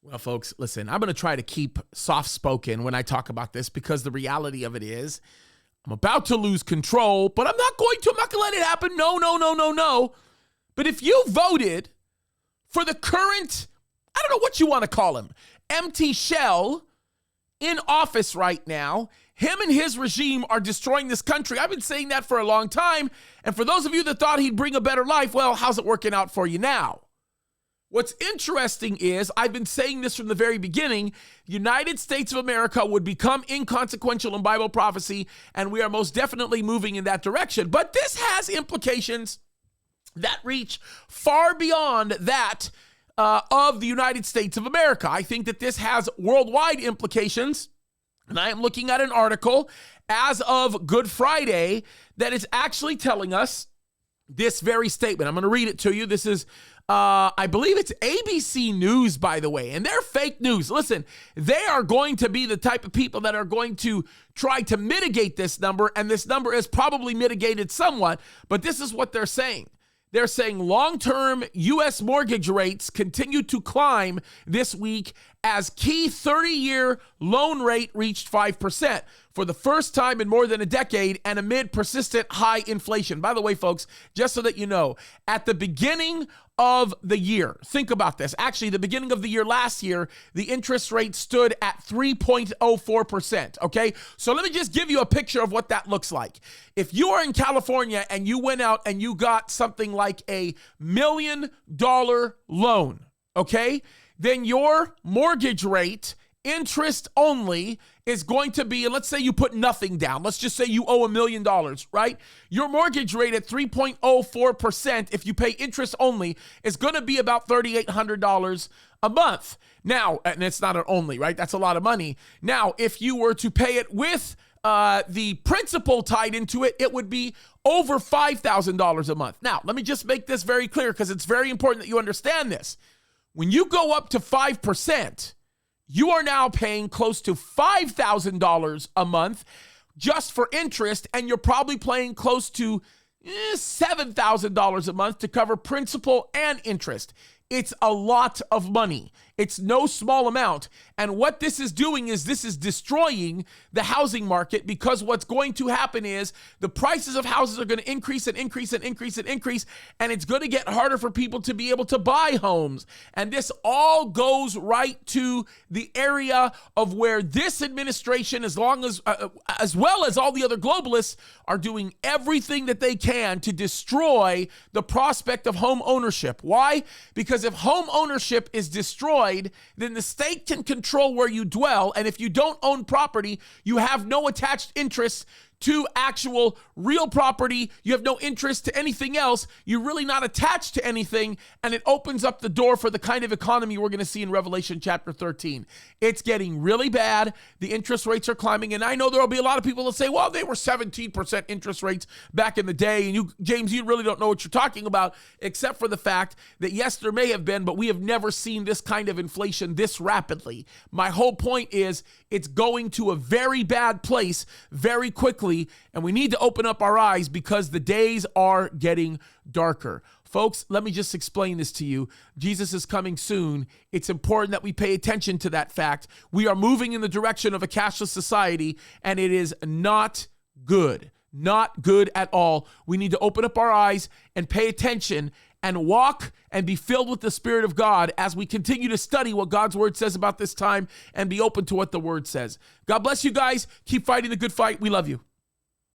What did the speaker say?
Well, folks, listen, I'm going to try to keep soft-spoken when I talk about this because the reality of it is I'm about to lose control, but I'm not going to let it happen. No, no, no, no, no. But if you voted for the current, I don't know what you want to call him, empty shell in office right now, him and his regime are destroying this country. I've been saying that for a long time. And for those of you that thought he'd bring a better life, well, how's it working out for you now? What's interesting is, I've been saying this from the very beginning, the United States of America would become inconsequential in Bible prophecy, and we are most definitely moving in that direction. But this has implications that reach far beyond that of the United States of America. I think that this has worldwide implications, and I am looking at an article as of Good Friday that is actually telling us this very statement. I'm going to read it to you. This is I believe it's ABC News, by the way, and they're fake news. Listen, they are going to be the type of people that are going to try to mitigate this number, and this number is probably mitigated somewhat, but this is what they're saying. They're saying long-term U.S. mortgage rates continue to climb this week as key 30-year loan rate reached 5% for the first time in more than a decade and amid persistent high inflation. By the way, folks, just so that you know, at the beginning of the year, think about this. Actually, the beginning of the year last year, the interest rate stood at 3.04%, okay? So let me just give you a picture of what that looks like. If you are in California and you went out and you got something like $1 million loan, okay, then your mortgage rate, interest only, is going to be, and let's say you put nothing down. Let's just say you owe $1 million, right? Your mortgage rate at 3.04%, if you pay interest only, is going to be about $3,800 a month. Now, and it's not an only, right? That's a lot of money. Now, if you were to pay it with the principal tied into it, it would be over $5,000 a month. Now, let me just make this very clear because it's very important that you understand this. When you go up to 5%, you are now paying close to $5,000 a month just for interest, and you're probably paying close to $7,000 a month to cover principal and interest. It's a lot of money. It's no small amount. And what this is doing is this is destroying the housing market, because what's going to happen is the prices of houses are going to increase and increase and increase and increase, and it's going to get harder for people to be able to buy homes. And this all goes right to the area of where this administration, as well as all the other globalists, are doing everything that they can to destroy the prospect of home ownership. Why? Because if home ownership is destroyed, then the state can control where you dwell. And if you don't own property, you have no attached interest to actual real property. You have no interest to anything else. You're really not attached to anything. And it opens up the door for the kind of economy we're going to see in Revelation chapter 13. It's getting really bad. The interest rates are climbing. And I know there will be a lot of people that say, well, they were 17% interest rates back in the day. And you, James, you really don't know what you're talking about, except for the fact that yes, there may have been, but we have never seen this kind of inflation this rapidly. My whole point is it's going to a very bad place very quickly. And we need to open up our eyes because the days are getting darker. Folks, let me just explain this to you. Jesus is coming soon. It's important that we pay attention to that fact. We are moving in the direction of a cashless society, and it is not good. Not good at all. We need to open up our eyes and pay attention and walk and be filled with the Spirit of God as we continue to study what God's Word says about this time and be open to what the Word says. God bless you guys. Keep fighting the good fight. We love you.